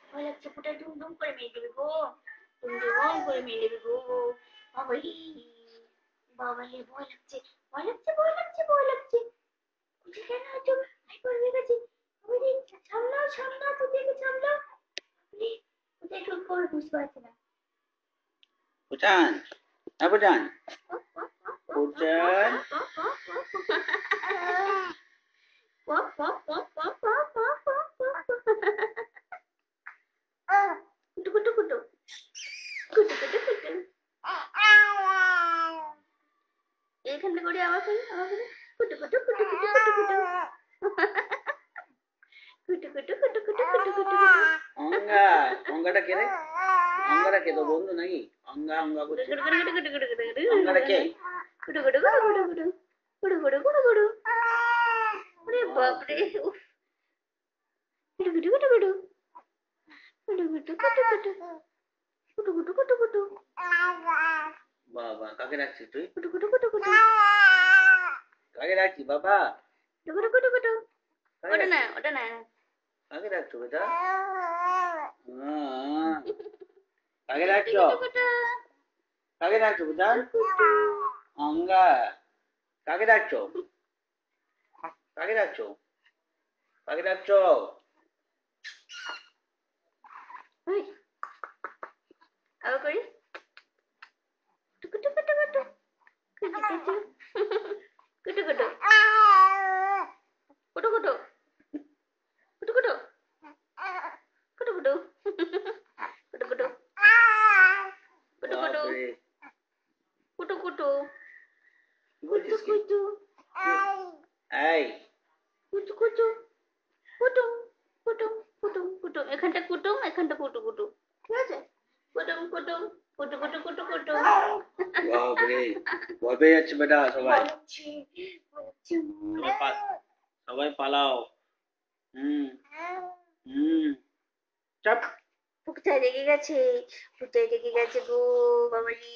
ভয় লাগছে, ফুটা দুম দুম করে মেরে দেবে গো, দুম দুম করে মেরে দেবে গো। বাবারে, বাবারে, ভয় লাগছে, ভয় লাগছে, ভয় লাগছে, ভয় লাগছে। কোথায় কেন এত হাইপার হয়ে গেছে? বাবারে, সামলাও সামলাও, কোথায় সামলাও। বাবারে, কোথায় ঠোঁট করবে বুঝতে পারছি না। Bujan, Bujan, Bujan. কুটু কুটু কুটু কুটু কুটু কুটু। এইখানটা করে আবার করি, আবার করি। কুটু কুটু কুটু কুটু কুটু কুটু কুটু কুটু কুটু কুটু কুটু কুটু কুটু। অঙ্গা, অঙ্গাটা কে রে? অঙ্গাটা কে, তো বন্ধু নাকি? অঙ্গা অঙ্গা করছে। অঙ্গাটা কে? কুটু কুটু কুটু কুটু কুটু কুটু কুটু কুটু কুটু। ওরে বাপরে, উফ। কুটু কুটু কুটু কুটু কুটু কুটু কুটু কুটু কুটু কুটু কুটু কুটু। বাবা, কাকে ডাকছিস তুই? কুটু কুটু কুটু কুটু কাকে ডাকছিস বাবা? কুটু কুটু কুটু। কাকে ওটা না, ডাকছিস? ওটা না। কাকে ডাকছো বেটা? কাকে কুটু ডাকছো? কুটু কুটু কাকে ডাকছো বুজান? অঙ্গা, কাকে ডাকছো? কাকে ডাকছো? কাকে ডাকছো? ওই, আবার করি। কুটু কুটু কুটু কুটু কুটু কুটু কুটু কুটু কুটু কুটু কুটু কুটু কুটু কুটু কুটু কুটু কুটু কুটু বাপরে, কুটু কুটু কি কুটু বলছিস কি? কুটু এই, কুটু কুটু কুটুম কুটুম কুটুম কুটুম। এখানটা কুটুম, এখানটা কুটু কুটু, ঠিক আছে? কুটুম কুটুম কুটু কুটু কুটু কুটু। বাপরে, ভয় পেয়ে যাচ্ছে বেটা সবাই। বলছি বলছি সবাই সবাই পালাও। হুম হুম, চাপ। কোথায় রেগে গেছে, কোথায় রেগে গেছে গো, বাবারি।